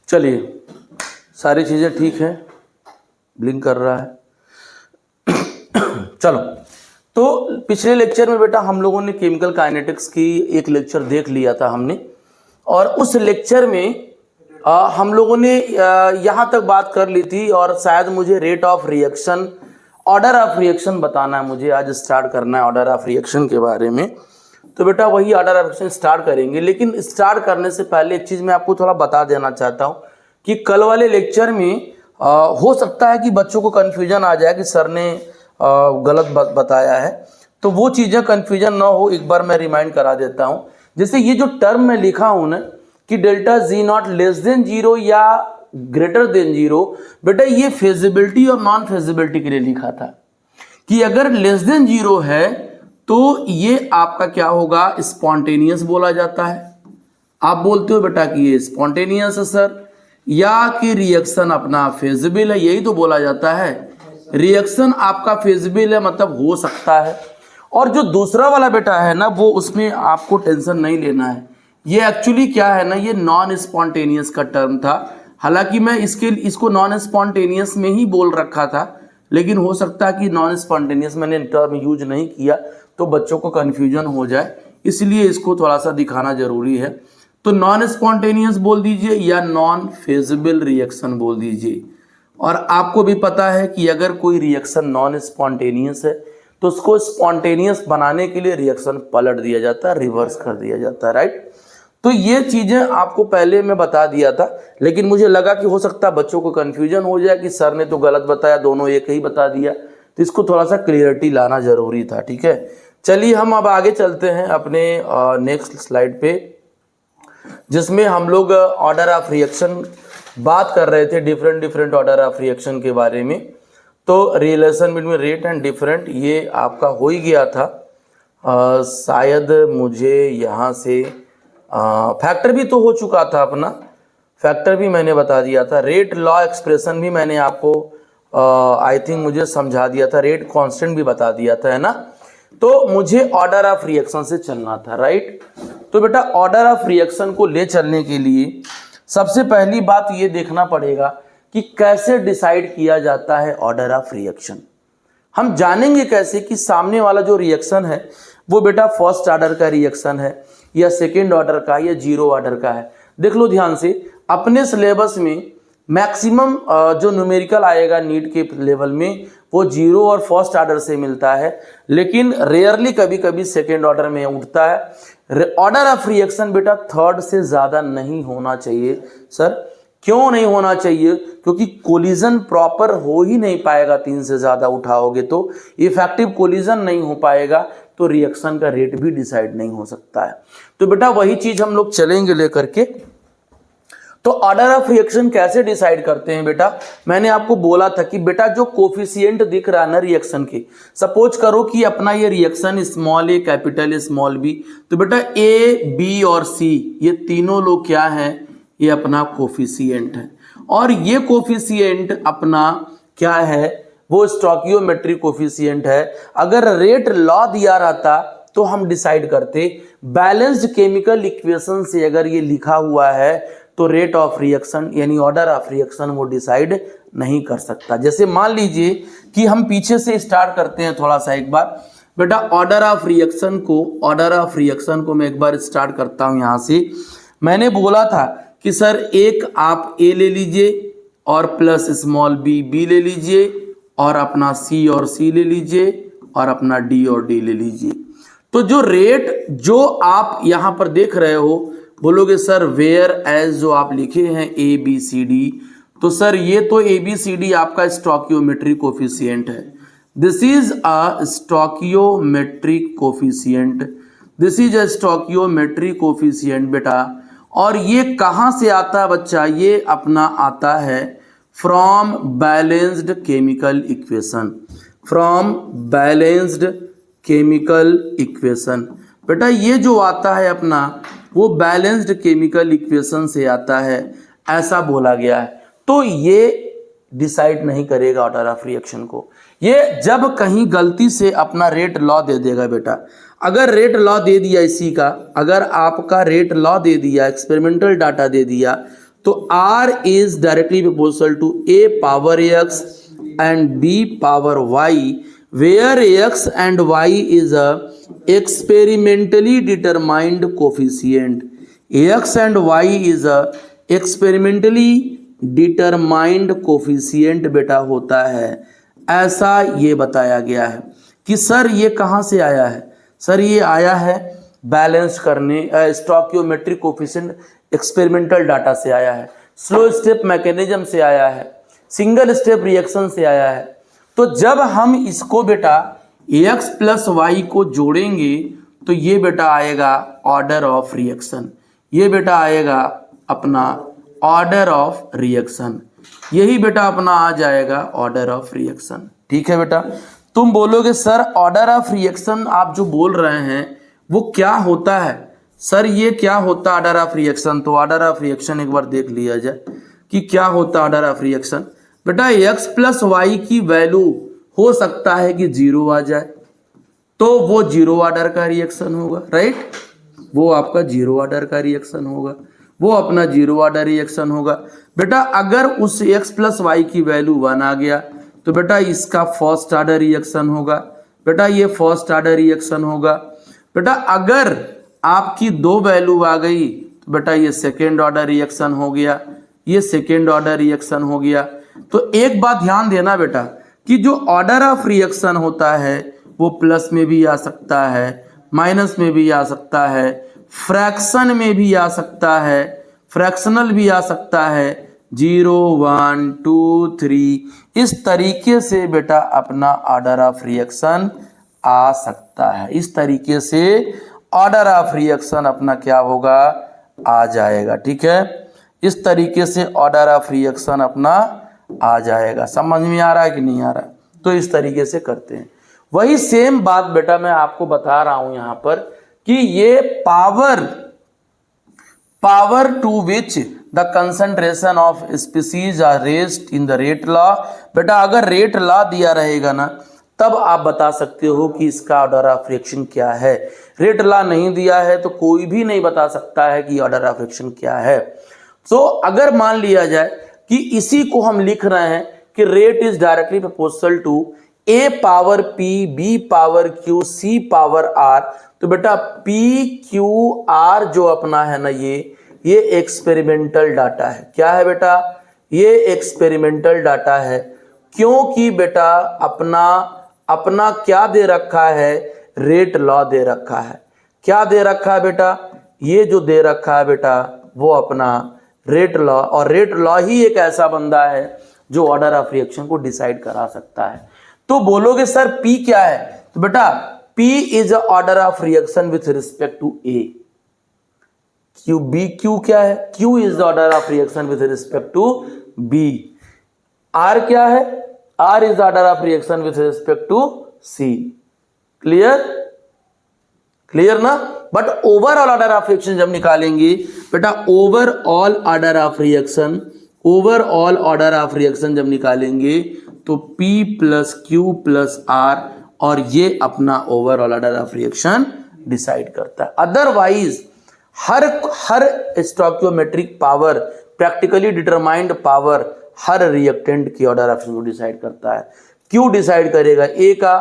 चलिए, सारी चीज़ें ठीक हैं, ब्लिंक कर रहा है। चलो, तो पिछले लेक्चर में बेटा हम लोगों ने केमिकल काइनेटिक्स की एक लेक्चर देख लिया था हमने, और उस लेक्चर में हम लोगों ने यहाँ तक बात कर ली थी, और शायद मुझे rate of reaction, order of reaction बताना है, मुझे आज स्टार्ट करना है ऑर्डर ऑफ रिएक्शन के बारे में। तो बेटा वही ऑर्डर ऑफ रिएक्शन स्टार्ट करेंगे, लेकिन स्टार्ट करने से पहले एक चीज़ मैं आपको थोड़ा बता देना चाहता हूँ कि कल वाले लेक्चर में हो सकता है कि बच्चों को कन्फ्यूजन आ जाए कि सर ने गलत बताया है, तो वो चीज़ें कन्फ्यूजन ना हो, एक बार मैं रिमाइंड करा देता हूँ। जैसे ये जो टर्म मैं लिखा हूँ ना कि delta G not less than zero या ग्रेटर देन जीरो, बेटा ये फेजिबिलिटी और नॉन फेजिबिलिटी के लिए लिखा था कि अगर लेस देन जीरो है तो ये आपका क्या होगा, स्पॉन्टेनियस बोला जाता है। आप बोलते हो बेटा कि ये स्पॉन्टेनियस है सर, या कि रिएक्शन अपना फेजिबल है, यही तो बोला जाता है। रिएक्शन आपका फेजिबल है मतलब हो सकता है। और जो दूसरा वाला बेटा है ना, वो उसमें आपको टेंशन नहीं लेना है। ये एक्चुअली क्या है ना, ये नॉन स्पॉन्टेनियस का टर्म था। हालांकि मैं इसको नॉन स्पॉन्टेनियस में ही बोल रखा था, लेकिन हो सकता है कि नॉन स्पॉन्टेनियस मैंने टर्म यूज नहीं किया तो बच्चों को कन्फ्यूजन हो जाए, इसलिए इसको थोड़ा सा दिखाना जरूरी है। तो नॉन स्पॉन्टेनियस बोल दीजिए या नॉन फेजिबल रिएक्शन बोल दीजिए। और आपको भी पता है कि अगर कोई रिएक्शन नॉन स्पॉन्टेनियस है तो उसको स्पॉन्टेनियस बनाने के लिए रिएक्शन पलट दिया जाता है, रिवर्स कर दिया जाता है, राइट। तो ये चीज़ें आपको पहले मैं बता दिया था, लेकिन मुझे लगा कि हो सकता है बच्चों को कन्फ्यूजन हो जाए कि सर ने तो गलत बताया, दोनों एक ही बता दिया, तो इसको थोड़ा सा क्लियरिटी लाना जरूरी था, ठीक है। चलिए हम अब आगे चलते हैं अपने नेक्स्ट स्लाइड पे, जिसमें हम लोग ऑर्डर ऑफ रिएक्शन बात कर रहे थे, डिफरेंट ऑर्डर ऑफ रिएक्शन के बारे में। तो relation between rate and different ये आपका हो ही गया था। शायद मुझे यहाँ से फैक्टर भी तो हो चुका था अपना, फैक्टर भी मैंने बता दिया था। रेट लॉ एक्सप्रेशन भी मैंने आपको आई थिंक मुझे समझा दिया था, रेट कांस्टेंट भी बता दिया था, है ना। तो मुझे ऑर्डर ऑफ रिएक्शन से चलना था, राइट। तो बेटा ऑर्डर ऑफ रिएक्शन को ले चलने के लिए सबसे पहली बात ये देखना पड़ेगा कि कैसे डिसाइड किया जाता है ऑर्डर ऑफ रिएक्शन। हम जानेंगे कैसे कि सामने वाला जो रिएक्शन है वो बेटा फर्स्ट ऑर्डर का रिएक्शन है या सेकेंड ऑर्डर का या जीरो ऑर्डर का है। देख लो ध्यान से, अपने सिलेबस में मैक्सिमम जो न्यूमेरिकल आएगा नीट के लेवल में वो जीरो और फर्स्ट ऑर्डर से मिलता है, लेकिन रेयरली कभी कभी सेकेंड ऑर्डर में उठता है। ऑर्डर ऑफ रिएक्शन बेटा थर्ड से ज़्यादा नहीं होना चाहिए। सर क्यों नहीं होना चाहिए? क्योंकि कोलिजन प्रॉपर हो ही नहीं पाएगा, तीन से ज़्यादा उठाओगे तो इफेक्टिव कोलिजन नहीं हो पाएगा, तो रिएक्शन का रेट भी डिसाइड नहीं हो सकता है। तो बेटा वही चीज़ हम लोग चलेंगे लेकर के। तो ऑर्डर ऑफ रिएक्शन कैसे डिसाइड करते हैं बेटा, मैंने आपको बोला था कि बेटा जो कोफिशिएंट दिख रहा है ना रिएक्शन के, सपोज करो कि अपना ये रिएक्शन स्मॉल ए कैपिटल स्मॉल बी, तो बेटा ए बी और सी ये तीनों लोग क्या हैं, ये अपना कोफिशिएंट है। और ये कोफिशिएंट अपना क्या है, वो स्टोइकियोमेट्रिक कोफिशिएंट है। अगर रेट लॉ दिया रहता तो हम डिसाइड करते, बैलेंस्ड केमिकल इक्वेशन से अगर ये लिखा हुआ है तो रेट ऑफ रिएक्शन यानी ऑर्डर ऑफ रिएक्शन वो डिसाइड नहीं कर सकता। जैसे मान लीजिए कि हम पीछे से स्टार्ट करते हैं थोड़ा सा एक बार बेटा, ऑर्डर ऑफ रिएक्शन को मैं एक बार स्टार्ट करता हूं यहाँ से। मैंने बोला था कि सर एक आप ए ले लीजिए और प्लस स्मॉल बी ले लीजिए और अपना सी और सी ले लीजिए और अपना डी और डी ले लीजिए। तो जो रेट जो आप यहाँ पर देख रहे हो, बोलोगे सर वेयर एज जो आप लिखे हैं ए बी सी डी, तो सर ये तो ए बी सी डी आपका स्टोइकियोमेट्रिक कोफिशिएंट है। This is a stoichiometric coefficient, this is a stoichiometric coefficient बेटा। और ये कहाँ से आता है बच्चा, ये अपना आता है from balanced chemical equation, from balanced chemical equation. बेटा ये जो आता है अपना वो बैलेंस्ड केमिकल इक्वेशन से आता है, ऐसा बोला गया है। तो ये डिसाइड नहीं करेगा ऑर्डर ऑफ रिएक्शन को। ये जब कहीं गलती से अपना रेट लॉ दे देगा बेटा, अगर रेट लॉ दे दिया इसी का, अगर आपका रेट लॉ दे दिया, एक्सपेरिमेंटल डाटा दे दिया, तो R is directly proportional to A power X and B power Y, where X and Y is a experimentally determined coefficient. X and Y is a experimentally determined coefficient बेटा होता है, ऐसा ये बताया गया है। कि सर ये कहाँ से आया है? सर ये आया है बैलेंस करने स्टोइकियोमेट्रिक कोफिशिएंट एक्सपेरिमेंटल डाटा से आया है, स्लो स्टेप मैकेनिज्म से आया है, सिंगल स्टेप रिएक्शन से आया है। तो जब हम इसको बेटा x प्लस वाई को जोड़ेंगे तो ये बेटा आएगा ऑर्डर ऑफ रिएक्शन, ये बेटा आएगा अपना ऑर्डर ऑफ रिएक्शन, यही बेटा अपना आ जाएगा ऑर्डर ऑफ रिएक्शन। ठीक है बेटा, तुम बोलोगे सर ऑर्डर ऑफ रिएक्शन आप जो बोल रहे हैं वो क्या होता है? सर ये क्या होता है ऑर्डर ऑफ रिएक्शन? तो ऑर्डर ऑफ रिएक्शन एक बार देख लिया जाए कि क्या होता है ऑर्डर ऑफ रिएक्शन। बेटा x प्लस वाई की वैल्यू हो सकता है कि 0 आ जाए, तो वो 0 ऑर्डर का रिएक्शन होगा, राइट? वो आपका 0 ऑर्डर का रिएक्शन होगा, वो अपना 0 ऑर्डर रिएक्शन होगा। बेटा अगर उस x प्लस वाई की वैल्यू 1 आ गया तो बेटा इसका फर्स्ट ऑर्डर रिएक्शन होगा, बेटा ये फर्स्ट ऑर्डर रिएक्शन होगा। बेटा अगर आपकी 2 वैल्यू आ गई तो बेटा ये सेकेंड ऑर्डर रिएक्शन हो गया, ये सेकेंड ऑर्डर रिएक्शन हो गया। तो एक बात ध्यान देना बेटा कि जो ऑर्डर ऑफ रिएक्शन होता है वो प्लस में भी आ सकता है, माइनस में भी आ सकता है, फ्रैक्शन में भी आ सकता है, फ्रैक्शनल भी आ सकता है, 0 1 2 3 इस तरीके से बेटा अपना ऑर्डर ऑफ रिएक्शन आ सकता है। इस तरीके से ऑर्डर ऑफ रिएक्शन अपना क्या होगा, आ जाएगा। ठीक है, इस तरीके से ऑर्डर ऑफ रिएक्शन अपना आ जाएगा। समझ में आ रहा है कि नहीं आ रहा? तो इस तरीके से करते हैं। वही सेम बात बेटा मैं आपको बता रहा हूं यहां पर कि ये power to which the concentration of species are raised in the rate law. बेटा अगर रेट लॉ दिया रहेगा ना तब आप बता सकते हो कि इसका ऑर्डर ऑफ रिएक्शन क्या है। रेट लॉ नहीं दिया है तो कोई भी नहीं बता सकता है कि ऑर्डर ऑफ रिएक्शन क्या है। तो अगर मान लिया जाए कि इसी को हम लिख रहे हैं कि rate is directly proportional to a power p, b power q, c power r, तो बेटा p q r जो अपना है ना ये एक्सपेरिमेंटल डाटा है। क्या है बेटा? ये एक्सपेरिमेंटल डाटा है, क्योंकि बेटा अपना क्या दे रखा है, रेट लॉ दे रखा है। क्या दे रखा है बेटा? ये जो दे रखा है बेटा वो अपना रेट लॉ, और रेट लॉ ही एक ऐसा बंदा है जो ऑर्डर ऑफ रिएक्शन को डिसाइड करा सकता है। तो बोलोगे सर P क्या है? तो बेटा P is a order of reaction with respect to A। Q क्या है? Q is the order of reaction with respect to B। R क्या है? R is the order of reaction with respect to C। Clear ना? But overall order of reaction जब निकालेंगे बेटा, overall order of reaction जब निकालेंगे तो P plus Q plus R और ये अपना overall order of reaction decide करता है। अदरवाइज हर stoichiometric power, practically determined power हर रिएक्टेंट की ऑर्डर ऑफ रिएक्शन को डिसाइड करता है। Q डिसाइड करेगा A का,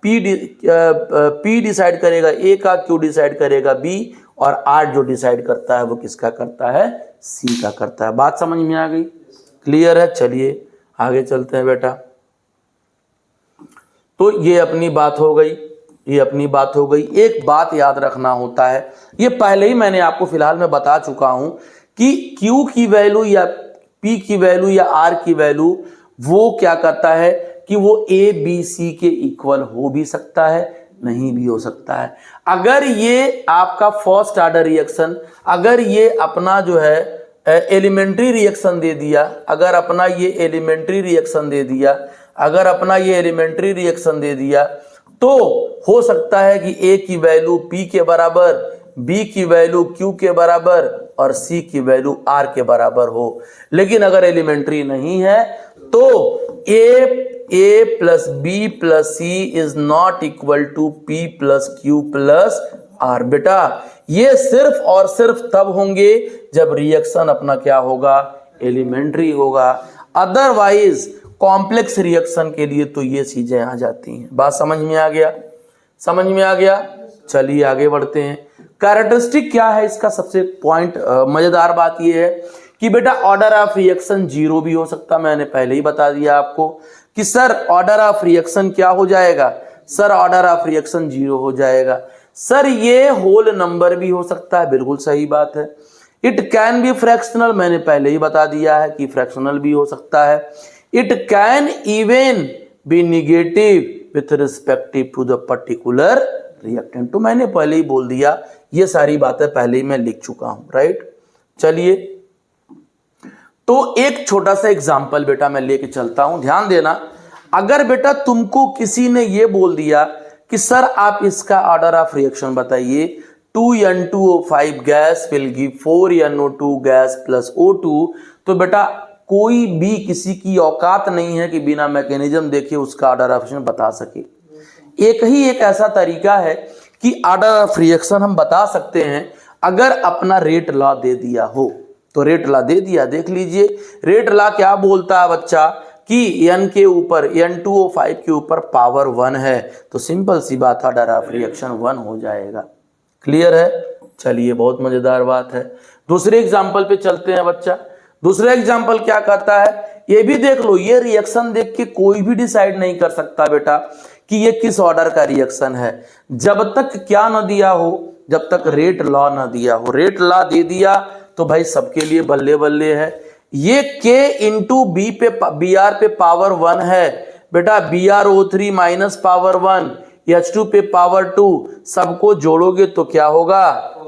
P डिसाइड करेगा A का, Q डिसाइड करेगा B, और R जो डिसाइड करता है वो किसका करता है? C का करता है। बात समझ में आ गई? क्लियर है? चलिए आगे चलते हैं बेटा। तो ये अपनी बात हो गई, ये अपनी बात हो गई। एक बात याद रखना होता है, ये पहले ही मैंने आपको फिलहाल मैं बता चुका हूं कि Q की वैल्यू या P की वैल्यू या R की वैल्यू वो क्या करता है कि वो A B C के इक्वल हो भी सकता है, नहीं भी हो सकता है। अगर ये आपका फर्स्ट ऑर्डर रिएक्शन, अगर ये अपना जो है एलिमेंट्री रिएक्शन दे दिया, अगर अपना ये एलिमेंट्री रिएक्शन दे दिया, अगर अपना ये एलिमेंट्री रिएक्शन दे दिया, तो हो सकता है कि A की वैल्यू P के बराबर, B की वैल्यू Q के बराबर और C की वैल्यू R के बराबर हो। लेकिन अगर एलिमेंट्री नहीं है तो A plus B plus C is not equal to P plus Q plus R। बेटा ये सिर्फ और सिर्फ तब होंगे जब रिएक्शन अपना क्या होगा, एलिमेंट्री होगा। अदरवाइज कॉम्प्लेक्स रिएक्शन के लिए तो ये चीजें आ जाती हैं। बात समझ में आ गया, समझ में आ गया। चलिए आगे बढ़ते हैं। कैरेक्टरिस्टिक क्या है इसका, सबसे पॉइंट मजेदार बात ये है कि बेटा ऑर्डर ऑफ रिएक्शन जीरो भी हो सकता। मैंने पहले ही बता दिया आपको कि सर ऑर्डर ऑफ रिएक्शन क्या हो जाएगा, sir order of reaction zero हो जाएगा। सर ये होल नंबर भी हो सकता है, बिल्कुल सही बात है। इट कैन बी फ्रैक्शनल, मैंने पहले ही बता दिया है कि फ्रैक्शनल भी हो सकता है। It can even be negative with respective to the particular reactant. तो मैंने पहले ही बोल दिया, ये सारी बातें पहले ही मैं लिख चुका हूं, राइट। चलिए तो एक छोटा सा एग्जांपल बेटा मैं लेके चलता हूं, ध्यान देना। अगर बेटा तुमको किसी ने ये बोल दिया कि सर आप इसका ऑर्डर ऑफ रिएक्शन बताइए, 2N2O5 gas will give 4NO2 gas plus O2, तो बेटा कोई भी किसी की औकात नहीं है कि बिना मैकेनिज्म देखे उसका ऑर्डर ऑफ रिएक्शन बता सके। एक ही एक ऐसा तरीका है कि ऑर्डर ऑफ रिएक्शन हम बता सकते हैं अगर अपना रेट लॉ दे दिया हो। तो रेट लॉ दे दिया, देख लीजिए रेट लॉ क्या बोलता है बच्चा कि N के ऊपर N2O5 के ऊपर पावर 1 है, तो सिंपल सी बात ऑर्डर ऑफ रिएक्शन 1 हो जाएगा। क्लियर है। चलिए बहुत मजेदार बात है। दूसरे एग्जांपल पे चलते हैं बच्चा। दूसरा एग्जांपल क्या कहता है, ये भी देख लो। ये रिएक्शन देख के कोई भी डिसाइड नहीं कर सकता बेटा कि ये किस ऑर्डर का रिएक्शन है, जब तक क्या ना दिया हो, जब तक रेट लॉ ना दिया हो। रेट लॉ दे दिया तो भाई सबके लिए बल्ले बल्ले है। ये K इंटू बी पे Br पे पावर 1 है बेटा, BrO3 माइनस पावर 1, H2 पे पावर 2, सबको जोड़ोगे तो क्या होगा,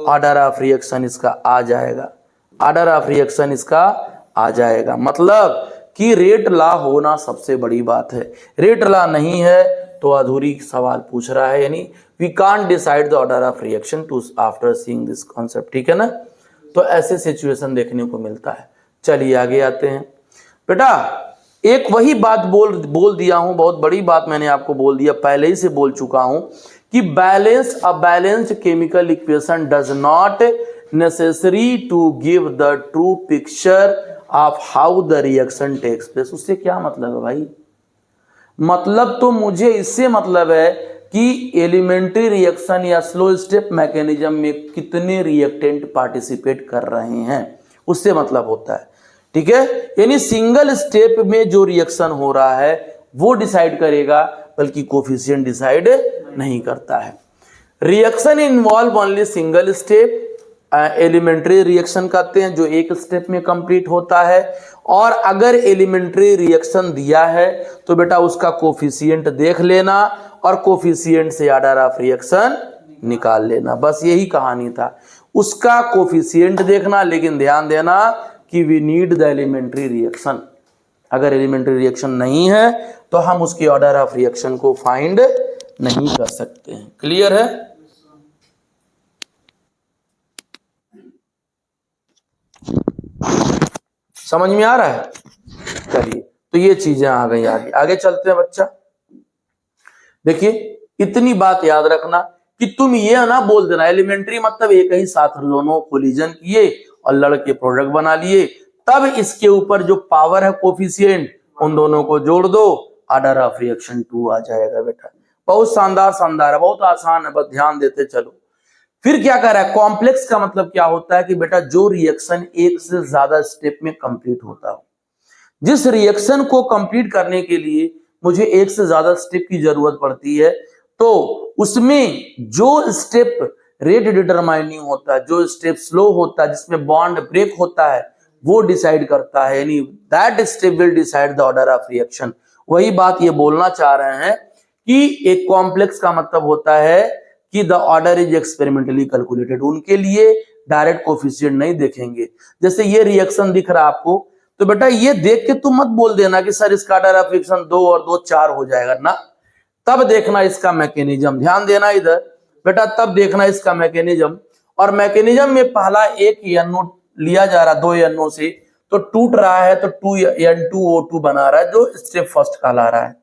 ऑर्डर ऑफ रिएक्शन इसका आ जाएगा। ऑर्डर ऑफ रिएक्शन इसका आ जाएगा। मतलब कि रेट लॉ होना सबसे बड़ी बात है। रेट लॉ नहीं है तो अधूरी सवाल पूछ रहा है, यानी we can't decide the order of reaction to after seeing this concept. ठीक है ना। तो ऐसे सिचुएशन देखने को मिलता है। चलिए आगे आते हैं बेटा। एक वही बात बोल दिया हूं, बहुत बड़ी बात मैंने आपको बोल दिया, पहले ही से बोल चुका हूं कि balanced chemical equation does not necessary to give the true picture of how the reaction takes place. उससे क्या मतलब है भाई, मतलब तो मुझे इससे मतलब है कि एलिमेंट्री रिएक्शन या स्लो स्टेप मैकेनिज्म में कितने रिएक्टेंट पार्टिसिपेट कर रहे हैं, उससे मतलब होता है। ठीक है, यानी सिंगल स्टेप में जो रिएक्शन हो रहा है वो डिसाइड करेगा, बल्कि कोफिशिएंट डिसाइड नहीं करता है। Reaction involve only single step, elementary reaction कहते हैं जो एक स्टेप में कंप्लीट होता है। और अगर एलिमेंट्री रिएक्शन दिया है तो बेटा उसका कोफिशिएंट देख लेना और कोफिशिएंट से ऑर्डर ऑफ रिएक्शन निकाल लेना, बस यही कहानी था। उसका कोफिशिएंट देखना, लेकिन ध्यान देना कि we need the elementary reaction. अगर एलिमेंट्री रिएक्शन नहीं है तो हम उसके ऑर्डर ऑफ रिएक्शन को फाइंड नहीं कर सकते हैं। क्लियर है। समझ में आ रहा है। चलिए तो ये चीजें आ गई। आगे चलते हैं बच्चा। देखिए इतनी बात याद रखना कि तुम ये ना बोल देना एलिमेंट्री मतलब एक ही साथ दोनों कोलिजन किए और लड़के प्रोडक्ट बना लिए, तब इसके ऊपर जो पावर है कोफिशिएंट उन दोनों को जोड़ दो, ऑर्डर ऑफ रिएक्शन 2 आ जाएगा बेटा। बहुत शानदार है, बहुत आसान है, बस ध्यान देते चलो। फिर क्या कर रहा है, कॉम्प्लेक्स का मतलब क्या होता है कि बेटा जो रिएक्शन एक से ज्यादा स्टेप में कंप्लीट होता हो। जिस रिएक्शन को कंप्लीट करने के लिए मुझे एक से ज्यादा स्टेप की जरूरत पड़ती है, तो उसमें जो स्टेप रेट डिटरमाइनिंग होता है, जो स्टेप स्लो होता है, जिसमें बॉन्ड ब्रेक होता है, वो डिसाइड करता है, यानी that step will decide the order of reaction. वही बात ये बोलना चाह रहे हैं कि एक कॉम्प्लेक्स का मतलब होता है कि the order is experimentally calculated. उनके लिए डायरेक्ट कोफिशिएंट नहीं देखेंगे। जैसे ये रिएक्शन दिख रहा है आपको, तो बेटा ये देख के तुम मत बोल देना कि सर इसका ऑर्डर ऑफ रिएक्शन 2 और 2 4 हो जाएगा ना। तब देखना इसका मैकेनिज्म, ध्यान देना इधर बेटा, तब देखना इसका मैकेनिज्म। और मैकेनिज्म में पहला एक NO लिया जा रहा 2 NO से, तो टूट रहा है तो 2N2O2 बना रहा है, जो स्टेप फर्स्ट कहला रहा है।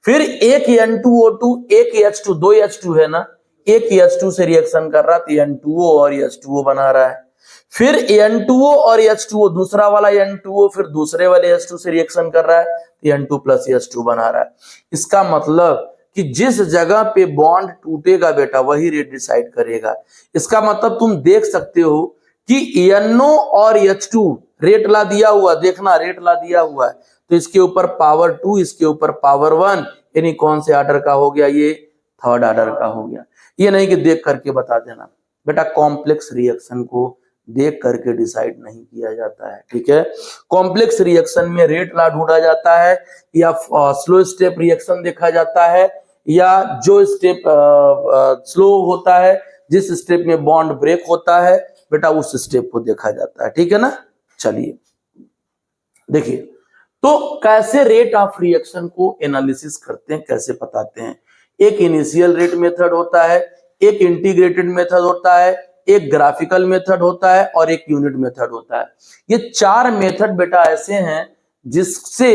फिर एक N2O2 एक H2 2 H2 है ना, एक H2 से रिएक्शन कर रहा तो N2O और H2O बना रहा है, फिर N2O और H2O दूसरा वाला N2O फिर दूसरे वाले H2 से रिएक्शन कर रहा है तो N2 प्लस H2 बना रहा है। इसका मतलब कि जिस जगह पे बॉन्ड टूटेगा बेटा वही रेट डिसाइड करेगा। इसका मतलब तुम देख सकते हो कि NO और H2 रेट ला दिया हुआ, देखना रेट ला दिया हुआ है तो इसके ऊपर पावर 2, इसके ऊपर पावर 1, यानी कौन से ऑर्डर का हो गया, ये थर्ड ऑर्डर का हो गया। ये नहीं कि देख करके बता देना बेटा, कॉम्प्लेक्स रिएक्शन को देख करके डिसाइड नहीं किया जाता है, ठीक है। कॉम्प्लेक्स रिएक्शन में रेट ला ढूंढा जाता है या स्लो स्टेप रिएक्शन देखा जाता है, या जो स्टेप स्लो होता है, जिस स्टेप में बॉन्ड ब्रेक होता है बेटा उस स्टेप को देखा जाता है, ठीक है ना। चलिए देखिए, तो कैसे रेट ऑफ रिएक्शन को एनालिसिस करते हैं, कैसे बताते हैं। एक इनिशियल रेट मेथड होता है, एक इंटीग्रेटेड मेथड होता है, एक ग्राफिकल मेथड होता है और एक यूनिट मेथड होता है। ये चार मेथड बेटा ऐसे हैं जिससे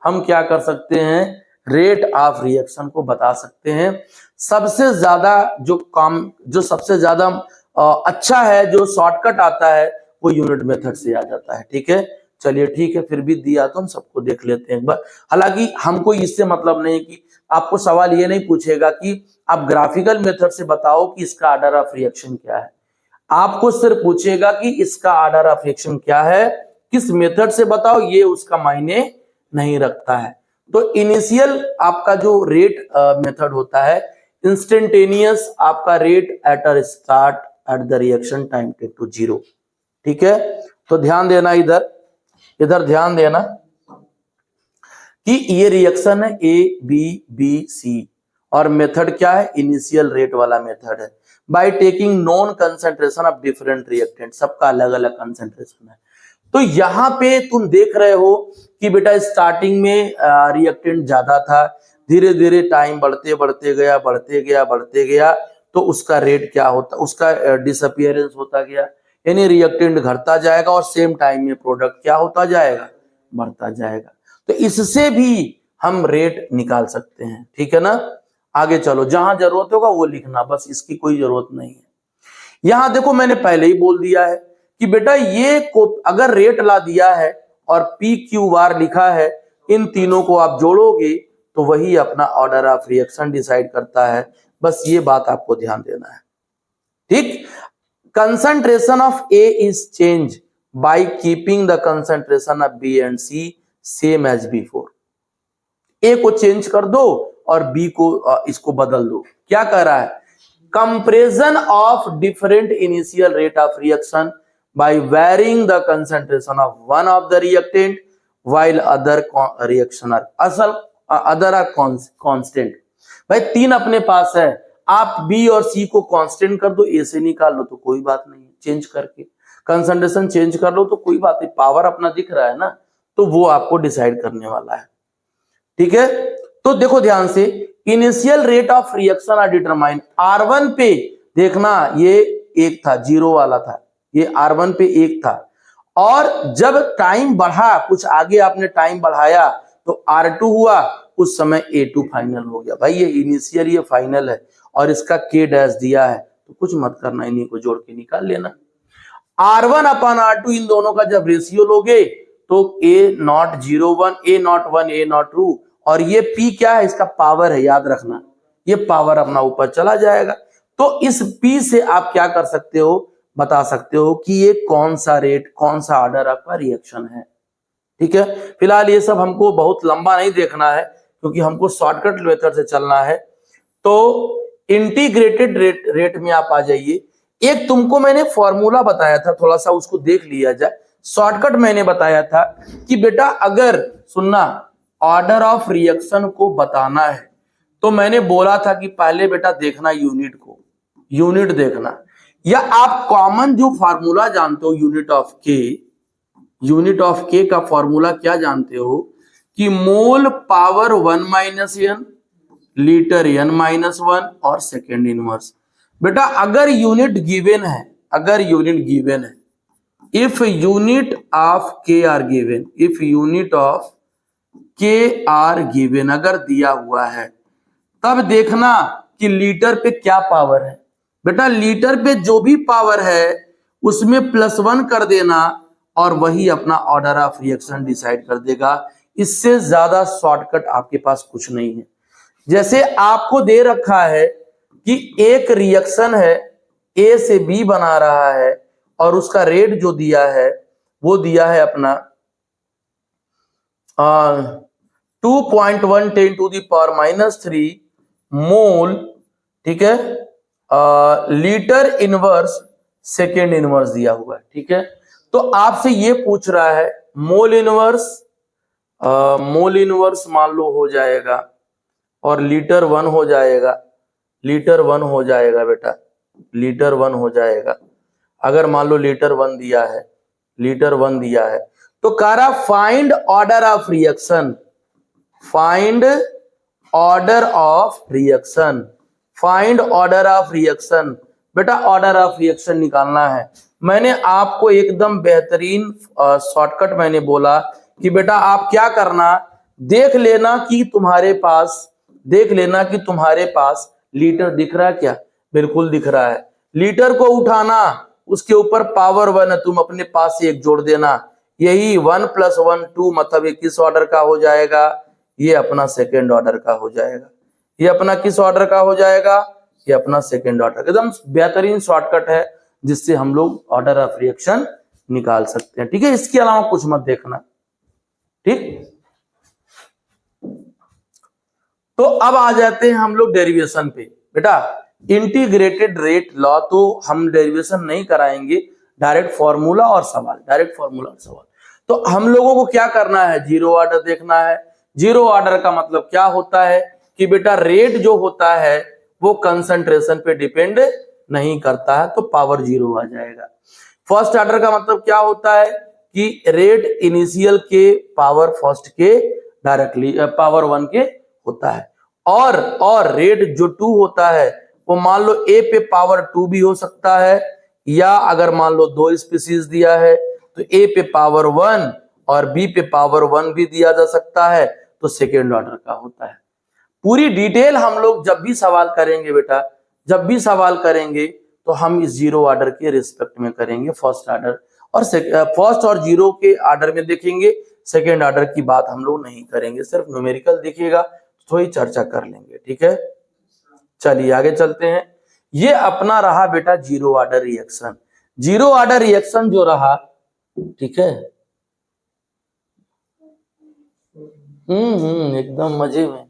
हम क्या कर सकते हैं, रेट ऑफ रिएक्शन को बता सकते हैं। सबसे ज्यादा जो सबसे ज्यादा अच्छा है, जो शॉर्टकट आता है वो यूनिट मेथड से आ जाता है, ठीक है। चलिए ठीक है, फिर भी दिया तो हम सबको देख लेते हैं एक बार। हालांकि हमको इससे मतलब नहीं कि आपको सवाल ये नहीं पूछेगा कि आप ग्राफिकल मेथड से बताओ कि इसका ऑर्डर ऑफ रिएक्शन क्या है, आपको सिर्फ पूछेगा कि इसका ऑर्डर ऑफ रिएक्शन क्या है, किस मेथड से बताओ, ये उसका मायने नहीं रखता है। तो इनिशियल आपका जो रेट मेथड होता है, इंस्टेंटेनियस आपका rate at a start at the reaction time to 0, ठीक है। तो ध्यान देना, इधर ध्यान देना कि ये रिएक्शन है ABC और मेथड क्या है, इनिशियल रेट वाला मेथड है। By taking non concentration of different reactant, सबका अलग अलग कंसंट्रेशन है। तो यहाँ पे तुम देख रहे हो कि बेटा स्टार्टिंग में रिएक्टेंट ज्यादा था, धीरे धीरे टाइम बढ़ते गया तो उसका रेट क्या होता, उसका डिसअपियरेंस होता गया, यानी रिएक्टेंट घटता जाएगा और सेम टाइम में प्रोडक्ट क्या होता जाएगा, बढ़ता जाएगा। तो इससे भी हम रेट निकाल सकते हैं, ठीक है ना। आगे चलो, जहां जरूरत होगा वो लिखना, बस इसकी कोई जरूरत नहीं है। यहां देखो मैंने पहले ही बोल दिया है कि बेटा ये को अगर रेट ला दिया है और PQ बार लिखा है, इन तीनों को आप जोड़ोगे तो वही अपना ऑर्डर ऑफ रिएक्शन डिसाइड करता है। बस ये बात आपको ध्यान देना है, ठीक। Concentration of A is change by keeping the concentration of B and C same as before. A को चेंज कर दो और B को इसको बदल दो। क्या कह रहा है, comparison of different initial rate of reaction by varying the concentration of one of the reactant while other reaction are constant. भाई तीन अपने पास है, आप B और C को कांस्टेंट कर दो, A से निकाल लो तो कोई बात नहीं, चेंज करके कंसंट्रेशन चेंज कर लो तो कोई बात नहीं, पावर अपना दिख रहा है ना, तो वो आपको डिसाइड करने वाला है, ठीक है। तो देखो ध्यान से, initial rate of reaction are determine, R1 पे देखना ये 1 था, 0 वाला था, ये R1 पे 1 था, और जब टाइम बढ़ा, कुछ आगे आपने टाइम बढ़ाया तो R2 हुआ, उस समय A2 फाइनल हो गया। भाई ये इनिशियल, ये फाइनल है और इसका K डैश दिया है तो कुछ मत करना, इन्हीं को जोड़ के निकाल लेना। R1 अपन R2 इन दोनों का जब रेशियो लोगे तो A0 0 1 A0 1 A0 2, और ये P क्या है, इसका पावर है, याद रखना, ये पावर अपना ऊपर चला जाएगा। तो इस P से आप क्या कर सकते हो, बता सकते हो कि ये कौन सा रेट, कौन सा ऑर्डर आपका रिएक्शन है, ठीक है। फिलहाल ये सब हमको बहुत लंबा नहीं देखना है क्योंकि हमको शॉर्टकट मेथड से चलना है। तो इंटीग्रेटेड रेट में आप आ जाइए। एक तुमको मैंने फॉर्मूला बताया था, थोड़ा सा उसको देख लिया जाए। शॉर्टकट मैंने बताया था कि बेटा अगर सुनना, ऑर्डर ऑफ रिएक्शन को बताना है तो मैंने बोला था कि पहले बेटा देखना यूनिट को, यूनिट देखना, या आप कॉमन जो फार्मूला जानते हो यूनिट ऑफ के का फॉर्मूला क्या जानते हो कि mole power 1 minus n, litre n-1 और सेकेंड इनवर्स। बेटा अगर यूनिट गिवन है, if unit of k are given, अगर दिया हुआ है तब देखना कि लीटर पे क्या पावर है। बेटा लीटर पे जो भी पावर है उसमें +1 कर देना और वही अपना ऑर्डर ऑफ रिएक्शन डिसाइड कर देगा। इससे ज्यादा शॉर्टकट आपके पास कुछ नहीं है। जैसे आपको दे रखा है कि एक रिएक्शन है, ए से बी बना रहा है और उसका रेट जो दिया है वो दिया है अपना 2.1 10⁻³ मोल, ठीक है, लीटर इनवर्स सेकेंड इनवर्स दिया हुआ है। ठीक है, तो आपसे ये पूछ रहा है मोल इनवर्स मान लो हो जाएगा और लीटर 1 हो जाएगा, लीटर 1 हो जाएगा बेटा, लीटर 1 हो जाएगा। अगर मान लो लीटर 1 दिया है, लीटर 1 दिया है तो कह रहा find order of reaction, find order of reaction, find order of reaction. बेटा ऑर्डर ऑफ रिएक्शन निकालना है। मैंने आपको एकदम बेहतरीन शॉर्टकट मैंने बोला कि बेटा आप क्या करना, देख लेना कि तुम्हारे पास, देख लेना कि तुम्हारे पास लीटर दिख रहा है क्या। बिल्कुल दिख रहा है। लीटर को उठाना, उसके ऊपर पावर 1 तुम अपने पास से एक जोड़ देना, यही 1 + 1 2, मतलब ये किस ऑर्डर का हो जाएगा, ये अपना सेकेंड ऑर्डर का हो जाएगा। ये अपना किस ऑर्डर का हो जाएगा, ये अपना सेकेंड ऑर्डर। एकदम बेहतरीन शॉर्टकट है जिससे हम लोग ऑर्डर ऑफ रिएक्शन निकाल सकते हैं। ठीक है, इसके अलावा कुछ मत देखना। ठीक, तो अब आ जाते हैं हम लोग डेरिवेशन पे। बेटा इंटीग्रेटेड रेट लॉ तो हम डेरिवेशन नहीं कराएंगे, डायरेक्ट फॉर्मूला और सवाल, डायरेक्ट फॉर्मूला और सवाल। तो हम लोगों को क्या करना है, जीरो ऑर्डर देखना है। जीरो ऑर्डर का मतलब क्या होता है कि बेटा रेट जो होता है वो कंसंट्रेशन पे डिपेंड नहीं करता है, तो पावर 0 आ जाएगा। फर्स्ट ऑर्डर का मतलब क्या होता है कि रेट इनिशियल के पावर फर्स्ट के डायरेक्टली पावर 1 के होता है। और रेट जो 2 होता है वो मान लो ए पे पावर 2 भी हो सकता है, या अगर मान लो 2 स्पीसीज दिया है तो ए पे पावर 1 और बी पे पावर 1 भी दिया जा सकता है, तो सेकेंड ऑर्डर का होता है। पूरी डिटेल हम लोग जब भी सवाल करेंगे बेटा, जब भी सवाल करेंगे तो हम इस जीरो ऑर्डर के रिस्पेक्ट में करेंगे। फर्स्ट ऑर्डर और फर्स्ट और जीरो के ऑर्डर में देखेंगे, सेकेंड ऑर्डर की बात हम लोग नहीं करेंगे, सिर्फ न्यूमेरिकल दिखेगा तो थोड़ी चर्चा कर लेंगे। ठीक है, चलिए आगे चलते हैं। ये अपना रहा बेटा zero order reaction. Zero order reaction जो रहा, ठीक है, एकदम मजे में।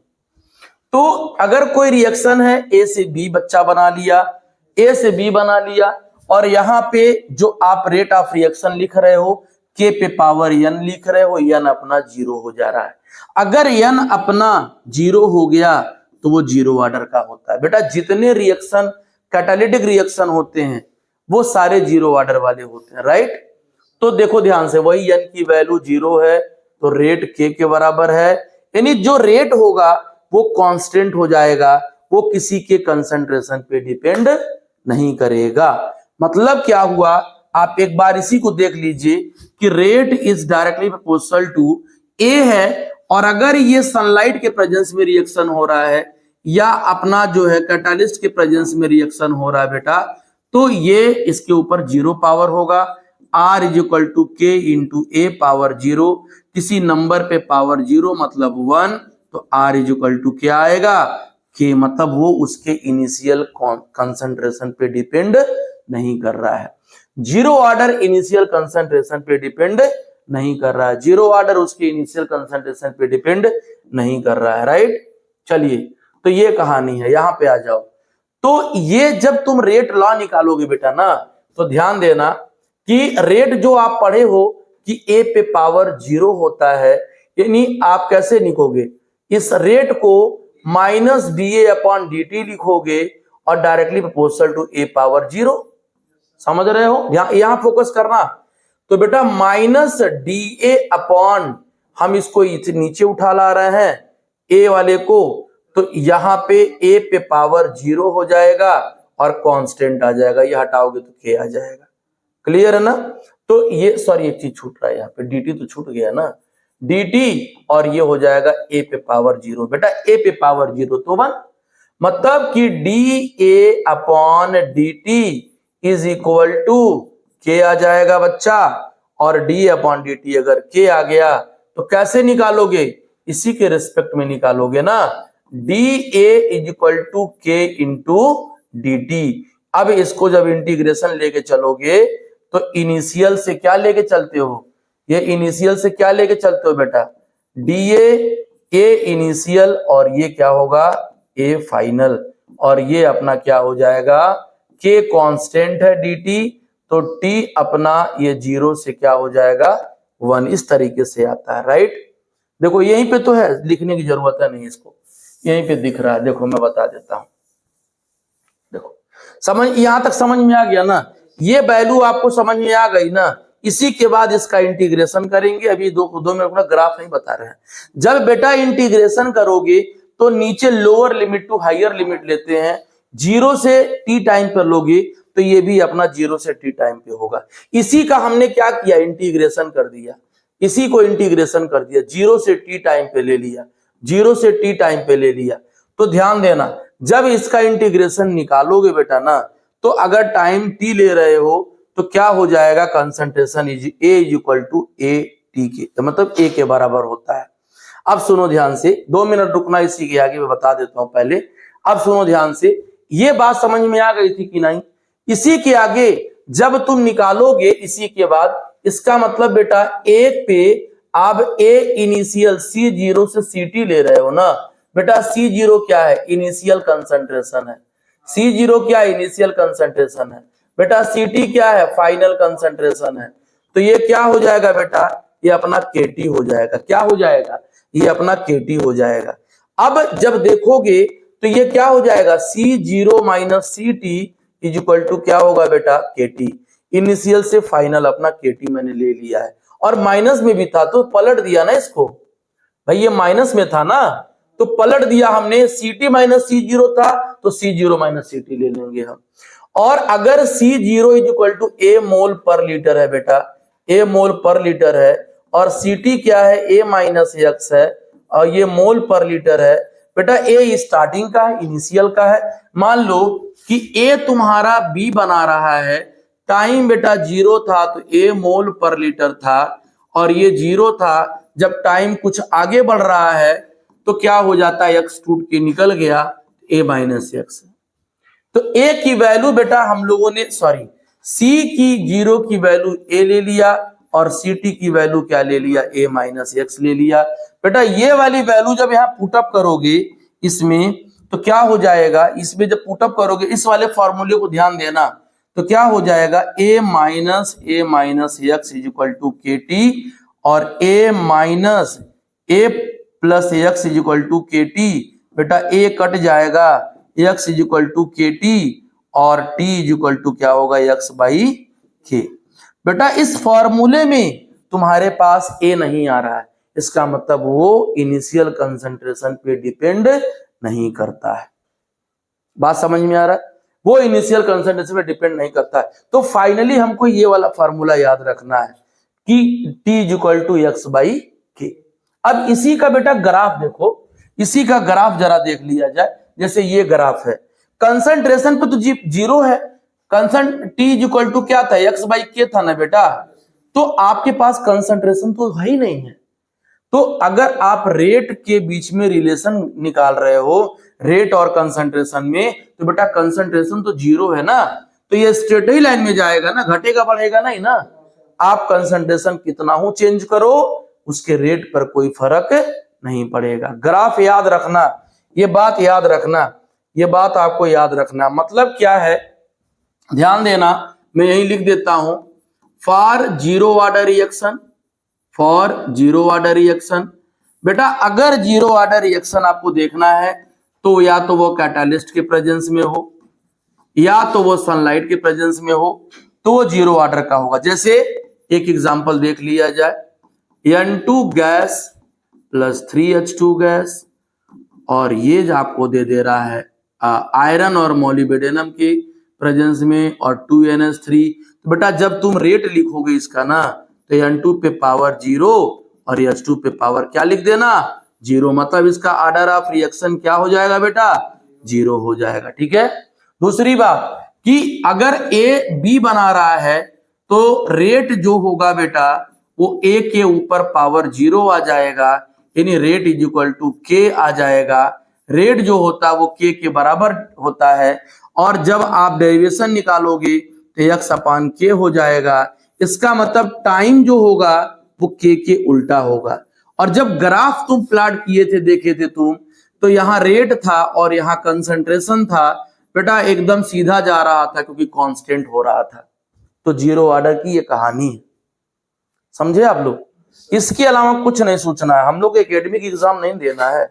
तो अगर कोई रिएक्शन है, ए से बी बच्चा बना लिया, ए से बी बना लिया, और यहां पे जो आप रेट ऑफ रिएक्शन लिख रहे हो के पे पावर n लिख रहे हो, n अपना 0 हो जा रहा है। अगर n अपना 0 हो गया तो वो जीरो ऑर्डर का होता है। बेटा जितने रिएक्शन कैटालिटिक रिएक्शन होते हैं वो सारे जीरो ऑर्डर वाले होते हैं, राइट। तो देखो ध्यान से, वही n की वैल्यू 0 है तो रेट k के बराबर है, यानी जो रेट होगा वो कांस्टेंट हो जाएगा, वो किसी के कंसंट्रेशन पे डिपेंड नहीं करेगा। मतलब क्या हुआ, आप एक बार इसी को देख लीजिए कि rate is directly proportional to A है, और अगर ये सनलाइट के प्रेजेंस में रिएक्शन हो रहा है या अपना जो है कैटालिस्ट के प्रेजेंस में रिएक्शन हो रहा है बेटा, तो ये इसके ऊपर 0 पावर होगा। R = K × A पावर 0, किसी नंबर पे पावर 0 मतलब 1, तो R = क्या आएगा, K, मतलब वो उसके इनिशियल कंसंट्रेशन पे डिपेंड नहीं कर रहा है। जीरो ऑर्डर इनिशियल कंसंट्रेशन पे डिपेंड नहीं कर रहा है, जीरो ऑर्डर उसके इनिशियल कंसंट्रेशन पे डिपेंड नहीं कर रहा है, राइट। चलिए, तो ये कहानी है। यहां पे आ जाओ। तो ये जब तुम रेट लॉ निकालोगे बेटा ना, तो ध्यान देना कि रेट जो आप पढ़े हो कि ए पे पावर 0 होता है, यानी आप कैसे लिखोगे, इस रेट को -dA/dt लिखोगे और directly proportional to A power 0। समझ रहे हो, यहां फोकस करना। तो बेटा -dA/, हम इसको नीचे उठा ला रहे हैं ए वाले को, तो यहां पे ए पे पावर 0 हो जाएगा और कांस्टेंट आ जाएगा, ये हटाओगे तो के आ जाएगा। क्लियर है ना। तो ये सॉरी एक चीज छूट रहा है, यहाँ पे dt तो छूट गया ना, dt, और ये हो जाएगा ए पे पावर 0। बेटा ए पे पावर 0 तो 1, मतलब कि dA/dt इज इक्वल टू के आ जाएगा बच्चा, और dA/dt अगर के आ गया तो कैसे निकालोगे, इसी के रिस्पेक्ट में निकालोगे ना, dA इज इक्वल टू के इंटू dt। अब इसको जब इंटीग्रेशन लेके चलोगे तो इनिशियल से क्या लेके चलते हो, ये इनिशियल से क्या लेके चलते हो बेटा, dA ए इनिशियल, और ये क्या होगा ए फाइनल, और ये अपना क्या हो जाएगा, के कांस्टेंट है dt, तो t अपना ये 0 से क्या हो जाएगा 1, इस तरीके से आता है, राइट। देखो यहीं पे तो है, लिखने की जरूरत है नहीं, इसको यहीं पे दिख रहा है, देखो मैं बता देता हूं। देखो समझ, यहां तक समझ में आ गया ना, ये वैल्यू आपको समझ में आ गई ना। इसी के बाद इसका इंटीग्रेशन करेंगे, अभी दो मिनट का ग्राफ नहीं बता रहे हैं। जब बेटा इंटीग्रेशन करोगे तो नीचे lower limit to higher limit लेते हैं, 0 से t टाइम पर लोगे तो ये भी अपना 0 से t टाइम पे होगा। इसी का हमने क्या किया, इंटीग्रेशन कर दिया, इसी को इंटीग्रेशन कर दिया, 0 से t टाइम पे ले लिया, 0 से t टाइम पे ले लिया। तो ध्यान देना, जब इसका इंटीग्रेशन निकालोगे बेटा ना, तो अगर टाइम t ले रहे हो तो क्या हो जाएगा, concentration is A equal to A T K, मतलब ए के बराबर होता है। अब सुनो ध्यान से, 2 मिनट रुकना, इसी के आगे मैं बता देता हूं पहले। अब सुनो ध्यान से, ये बात समझ में आ गई थी कि नहीं। इसी के आगे जब तुम निकालोगे इसी के बाद, इसका मतलब बेटा एक पे आप ए इनिशियल C0 से CT ले रहे हो ना बेटा। C0 क्या है, इनिशियल कंसंट्रेशन है। C0 क्या है, इनिशियल कंसंट्रेशन है बेटा। CT क्या है, फाइनल कंसंट्रेशन है। तो ये क्या हो जाएगा बेटा, ये अपना KT हो जाएगा। क्या हो जाएगा, ये अपना KT हो जाएगा। अब जब देखोगे तो ये क्या हो जाएगा, C0 minus CT is equal to क्या होगा बेटा, KT। इनिशियल से फाइनल अपना KT मैंने ले लिया है, और माइनस में भी था तो पलट दिया ना इसको, भाई ये माइनस में था ना तो पलट दिया हमने। CT माइनस C0 था तो C0 माइनस CT ले लेंगे हम। और अगर C0 is equal to A mole per litre है बेटा, A मोल पर लीटर है, और CT क्या है, A माइनस x है, और ये मोल पर लीटर है बेटा। A स्टार्टिंग का है, इनिशियल का है। मान लो कि A तुम्हारा B बना रहा है, टाइम बेटा 0 था तो A मोल पर लीटर था, और ये 0 था। जब टाइम कुछ आगे बढ़ रहा है तो क्या हो जाता है, x टूट के निकल गया, A माइनस x। तो A की वैल्यू बेटा हम लोगों ने, सॉरी, C की 0 की वैल्यू A ले लिया, और CT की वैल्यू क्या ले लिया, A माइनस x ले लिया बेटा। ये वाली वैल्यू जब यहाँ पुटअप करोगे इसमें तो क्या हो जाएगा, इसमें जब पुटअप करोगे इस वाले फॉर्मूले को ध्यान देना, तो क्या हो जाएगा, A minus x is equal to KT, और A minus A plus x is equal to KT बेटा। A कट जाएगा, x is equal to KT, और t इज इक्वल टू क्या होगा, x बाई k बेटा। इस फॉर्मूले में तुम्हारे पास A नहीं आ रहा है, इसका मतलब वो इनिशियल कंसंट्रेशन पे डिपेंड नहीं करता है। बात समझ में आ रहा है, वो इनिशियल कंसंट्रेशन पे डिपेंड नहीं करता है। तो फाइनली हमको ये वाला फॉर्मूला याद रखना है कि t is equal to x by K. अब इसी का बेटा ग्राफ देखो, इसी का ग्राफ जरा देख लिया जाए। जैसे ये ग्राफ है, कंसंट्रेशन पे तो 0 है, t इज इक्वल टू क्या था, x बाई के था ना बेटा। तो आपके पास कंसंट्रेशन तो है ही नहीं है। तो अगर आप रेट के बीच में रिलेशन निकाल रहे हो, रेट और कंसंट्रेशन में, तो बेटा कंसंट्रेशन तो 0 है ना, तो ये स्ट्रेट ही लाइन में जाएगा ना, घटेगा बढ़ेगा नहीं ना। आप कंसंट्रेशन कितना हो चेंज करो, उसके रेट पर कोई फर्क नहीं पड़ेगा। ग्राफ याद रखना, ये बात याद रखना, ये बात आपको याद रखना। मतलब क्या है, ध्यान देना, मैं यही लिख देता हूं, for zero order reaction, for zero order reaction बेटा। अगर जीरो ऑर्डर रिएक्शन आपको देखना है तो या तो वो कैटालिस्ट के प्रेजेंस में हो, या तो वो सनलाइट के प्रेजेंस में हो, तो वो जीरो ऑर्डर का होगा। जैसे एक एग्जांपल देख लिया जाए, N2 gas plus 3H2 gas, और ये जो आपको दे दे रहा है आयरन और मोलिब्डेनम के प्रेजेंस में, और 2NH3। तो बेटा जब तुम रेट लिखोगे इसका ना, तो N2 पे पावर 0 और H2 पे पावर क्या लिख देना, 0। मतलब इसका ऑर्डर ऑफ रिएक्शन क्या हो जाएगा बेटा, 0 हो जाएगा। ठीक है। दूसरी बात कि अगर ए बी बना रहा है तो रेट जो होगा बेटा वो ए के ऊपर पावर 0 आ जाएगा, यानी रेट इज इक्वल टू के आ जाएगा। रेट जो होता है वो के बराबर होता है, और जब आप डेरिवेशन निकालोगे तो एक्स अपान के हो जाएगा। इसका मतलब टाइम जो होगा वो के उल्टा होगा। और जब ग्राफ तुम प्लॉट किए थे, देखे थे तुम, तो यहाँ रेट था और यहाँ कंसंट्रेशन था बेटा, एकदम सीधा जा रहा था क्योंकि कांस्टेंट हो रहा था। तो जीरो ऑर्डर की ये कहानी है, समझे आप लोग। इसके अलावा कुछ नहीं सोचना है, हम लोग एकेडमिक एग्जाम नहीं देना है,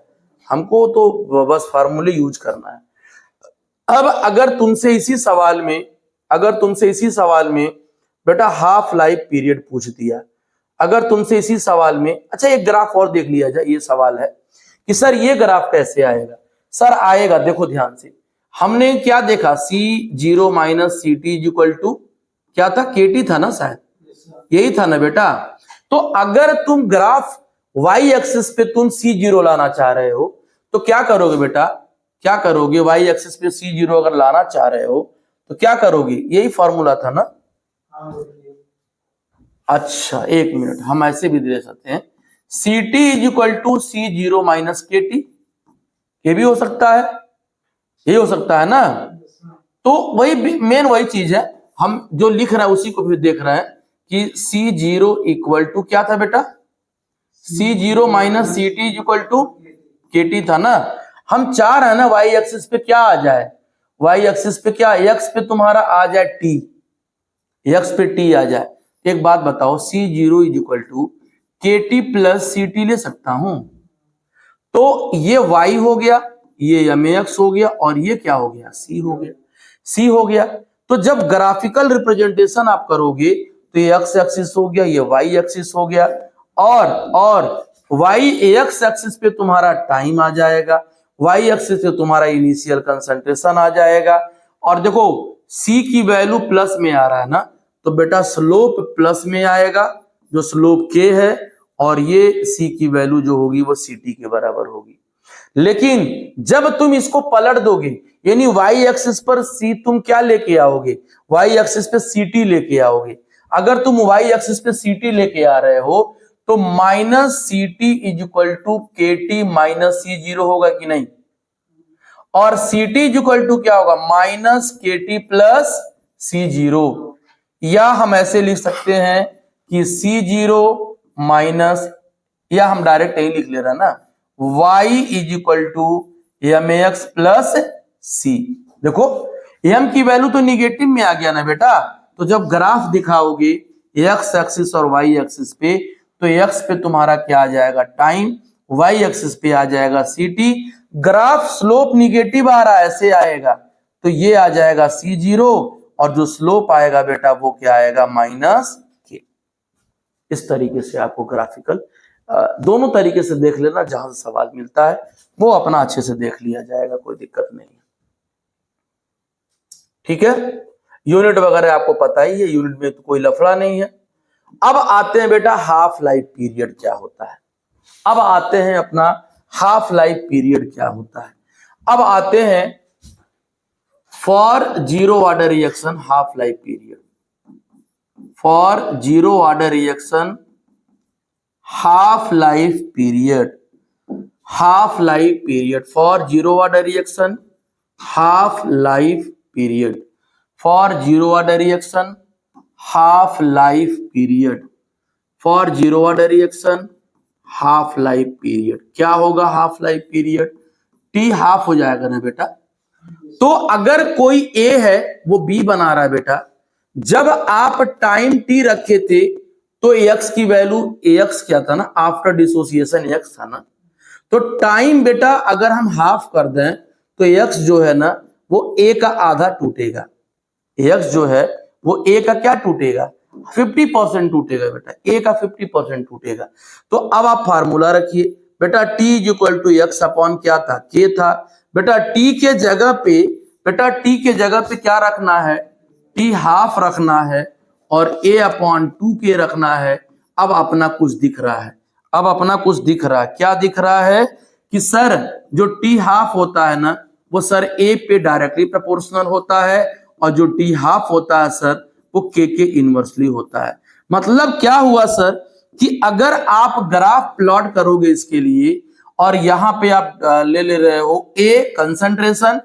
हमको तो बस फार्मूले यूज करना है। अब अगर तुमसे इसी सवाल में बेटा हाफ लाइफ पीरियड पूछ दिया, अगर तुमसे इसी सवाल में, अच्छा एक ग्राफ और देख लिया जाए। ये सवाल है कि सर ये ग्राफ कैसे आएगा। सर आएगा, देखो ध्यान से, हमने क्या देखा, C0 minus C T equal to क्या था, KT था ना, शायद यही था ना बेटा। तो अगर तुम ग्राफ y एक्सिस पे तुम C0 लाना चाह रहे हो तो क्या करोगे बेटा, क्या करोगे, y एक्सिस पे C0 अगर लाना चाह रहे हो तो क्या करोगे, यही फॉर्मूला था ना। अच्छा एक मिनट, हम ऐसे भी दे सकते हैं, CT is equal to C0 minus KT, ये भी हो सकता है, ये हो सकता है ना। तो वही मेन वही चीज है, हम जो लिख रहे हैं उसी को फिर देख रहे हैं कि C0 इक्वल टू क्या था बेटा, C0 minus CT equal to KT था ना। हम चाह रहे हैं ना y एक्सिस पे क्या आ जाए, y एक्सिस पे क्या, x पे तुम्हारा आ जाए t, x पे t आ जाए। एक बात बताओ, C0 is equal to KT plus CT ले सकता हूं, तो ये y हो गया, ये mx हो गया, और ये क्या हो गया, c हो गया, c हो गया। तो जब ग्राफिकल रिप्रेजेंटेशन आप करोगे तो ये x एक्सिस हो गया, ये y एक्सिस हो गया, और y x एक्सिस पे तुम्हारा टाइम आ जाएगा, y एक्सिस पे तुम्हारा इनिशियल कंसंट्रेशन आ जाएगा। और देखो c की वैल्यू प्लस में आ रहा है ना, तो बेटा स्लोप प्लस में आएगा, जो स्लोप k है, और ये c की वैल्यू जो होगी वो ct के बराबर होगी। लेकिन जब तुम इसको पलट दोगे, यानी y एक्सिस पर c तुम क्या लेके आओगे, y एक्सिस पे ct लेके आओगे। अगर तुम y एक्सिस पे ct लेके आ रहे हो तो minus ct is equal to KT minus C0 होगा कि नहीं, और ct इज इक्वल टू क्या होगा, माइनस KT प्लस C0। या हम ऐसे लिख सकते हैं कि C0 माइनस, या हम डायरेक्ट यही लिख ले रहे हैं ना, y is equal to mx plus c। देखो m की वैल्यू तो निगेटिव में आ गया ना बेटा, तो जब ग्राफ दिखाओगे x एक्सिस और y एक्सिस पे, तो x पे तुम्हारा क्या आ जाएगा, टाइम, y एक्सिस पे आ जाएगा ct। ग्राफ स्लोप निगेटिव आ रहा है, ऐसे आएगा, तो ये आ जाएगा C0, और जो स्लोप आएगा बेटा वो क्या आएगा, माइनस k। इस तरीके से आपको ग्राफिकल दोनों तरीके से देख लेना, जहां से सवाल मिलता है वो अपना अच्छे से देख लिया जाएगा, कोई दिक्कत नहीं है। ठीक है, यूनिट वगैरह आपको पता ही है, यूनिट में तो कोई लफड़ा नहीं है। अब आते हैं बेटा हाफ लाइफ पीरियड क्या होता है, अब आते हैं अपना हाफ लाइफ पीरियड क्या होता है। अब आते हैं for zero order reaction half life period, for zero order reaction half life period, half life period for zero order reaction, half life period for zero order reaction, half life period for zero order reaction, half life period। क्या होगा half life period, t half हो जाएगा ना बेटा। तो अगर कोई a है वो b बना रहा है बेटा, जब आप टाइम t रखे थे तो x की वैल्यू, ax क्या था ना, आफ्टर डिसोसिएशन x था ना, तो टाइम बेटा अगर हम हाफ कर दें तो x जो है ना वो a का आधा टूटेगा, x जो है वो a का क्या टूटेगा, 50% टूटेगा बेटा, a का 50% टूटेगा। तो अब आप फार्मूला रखिए बेटा, t is equal to X upon क्या था, k था बेटा। t के जगह पे, बेटा t के जगह पे क्या रखना है, t हाफ रखना है, और a अपॉन 2k रखना है। अब अपना कुछ दिख रहा है, अब अपना कुछ दिख रहा है, क्या दिख रहा है कि सर जो t हाफ होता है ना वो सर ए पे डायरेक्टली प्रोपोर्शनल होता है, और जो टी हाफ होता है सर वो के इनवर्सली होता है। मतलब क्या हुआ सर कि अगर आप ग्राफ प्लॉट करोगे इसके लिए, और यहां पे आप ले रहे हो ए कंसंट्रेशन,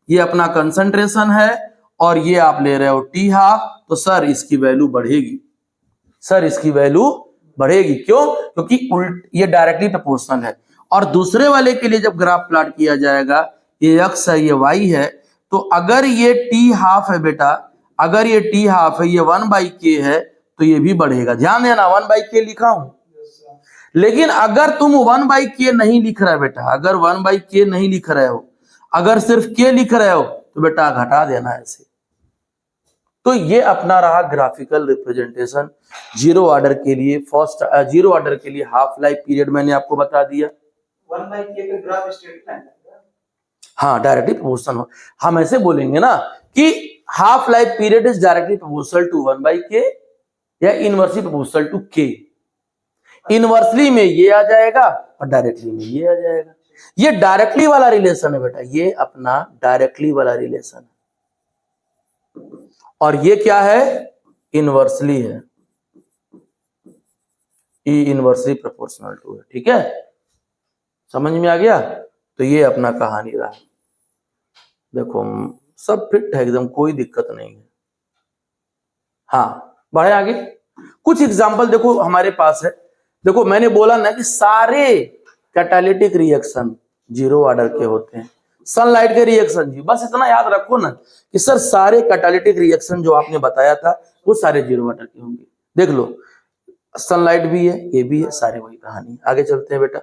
ये अपना कंसंट्रेशन है, और ये आप ले रहे हो टी हाफ, तो सर इसकी वैल्यू बढ़ेगी, सर इसकी वैल्यू बढ़ेगी। क्यों? क्योंकि ये डायरेक्टली प्रोपोर्शनल है। और दूसरे वाले के लिए जब ग्राफ प्लॉट किया जाएगा, ये x है ये y है, तो अगर ये टी हाफ है बेटा, अगर ये टी हाफ है, ये 1/k है, तो ये भी बढ़ेगा। ध्यान देना 1/k लिखा हूं, लेकिन अगर तुम 1/k नहीं लिख रहे बेटा, अगर 1/k नहीं लिख रहे हो, अगर सिर्फ k लिख रहे हो, तो बेटा घटा देना ऐसे। तो ये अपना रहा ग्राफिकल रिप्रेजेंटेशन जीरो ऑर्डर के लिए। फर्स्ट जीरो ऑर्डर के लिए हाफ लाइफ पीरियड मैंने आपको बता दिया। 1/k का ग्राफ स्ट्रेट लाइन, हाँ डायरेक्टली प्रोपोर्शनल, हम ऐसे बोलेंगे ना कि half life period is directly proportional to 1/k या inversely proportional to k। Inversely में ये आ जाएगा और डायरेक्टली में ये आ जाएगा। ये डायरेक्टली वाला रिलेशन है बेटा, ये अपना डायरेक्टली वाला रिलेशन है, और ये क्या है? इनवर्सली है, ई इनवर्सली प्रोपोर्शनल टू है। ठीक है, समझ में आ गया? तो ये अपना कहानी रहा। देखो सब फिट है एकदम, कोई दिक्कत नहीं है। हाँ बढ़े आगे। कुछ एग्जांपल देखो हमारे पास है। देखो मैंने बोला ना कि सारे कैटालिटिक रिएक्शन जीरो ऑर्डर के होते हैं। सनलाइट के रिएक्शन जी, बस इतना याद रखो ना कि सर सारे कैटालिटिक रिएक्शन जो आपने बताया था वो सारे जीरो ऑर्डर के होंगे। देख लो सनलाइट भी है, ये भी है, सारे वही कहानी। आगे चलते हैं बेटा।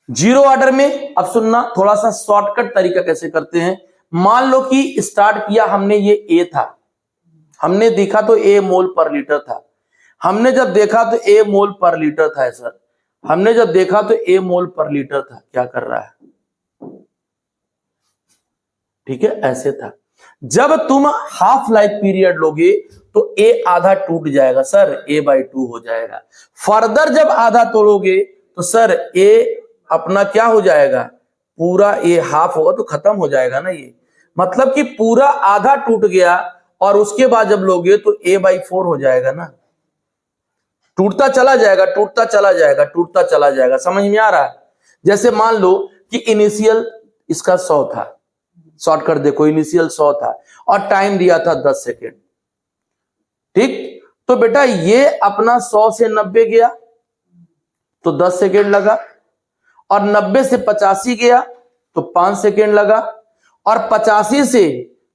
जीरो ऑर्डर में अब सुनना, थोड़ा सा शॉर्टकट तरीका कैसे करते हैं। मान लो कि स्टार्ट किया हमने, ये ए था, हमने देखा तो ए मोल पर लीटर था। हमने जब देखा तो ए मोल पर लीटर था सर, हमने जब देखा तो ए मोल पर लीटर था। क्या कर रहा है? ठीक है, ऐसे था। जब तुम हाफ लाइफ पीरियड लोगे तो ए आधा टूट जाएगा सर, a/2 हो जाएगा। फर्दर जब आधा तोड़ोगे तो सर ए अपना क्या हो जाएगा? पूरा ए हाफ होगा तो खत्म हो जाएगा ना। ये मतलब कि पूरा आधा टूट गया, और उसके बाद जब लोगे तो a/4 हो जाएगा ना। टूटता चला जाएगा, टूटता चला जाएगा, टूटता चला जाएगा। समझ में आ रहा है? जैसे मान लो कि इनिशियल इसका 100 था, शॉर्टकट देखो, इनिशियल 100 था और टाइम दिया था 10 सेकेंड। ठीक, तो बेटा ये अपना 100 से 90 गया तो 10 सेकेंड लगा, और 90 से 85 गया तो 5 सेकेंड लगा, और 85 से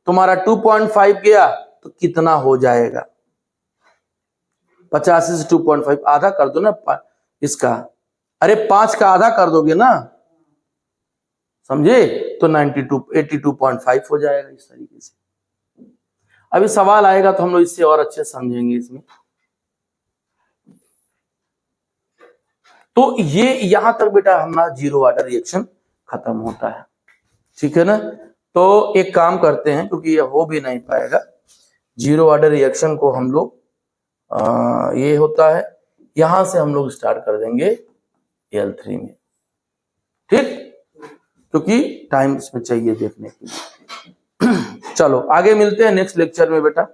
तुम्हारा 2.5 गया तो कितना हो जाएगा? 85 से 2.5 आधा कर दो ना इसका, अरे 5 का आधा कर दोगे ना, समझे? तो 82.5 हो जाएगा इस तरीके से। अभी सवाल आएगा तो हम लोग इससे और अच्छे समझेंगे इसमें। तो ये यहां तक बेटा हमारा जीरो ऑर्डर रिएक्शन खत्म होता है। ठीक है ना? तो एक काम करते हैं, क्योंकि ये हो भी नहीं पाएगा, जीरो ऑर्डर रिएक्शन को हम लोग ये होता है, यहां से हम लोग स्टार्ट कर देंगे L3 में। ठीक, क्योंकि टाइम इसमें चाहिए देखने के लिए। चलो आगे मिलते हैं नेक्स्ट लेक्चर में बेटा।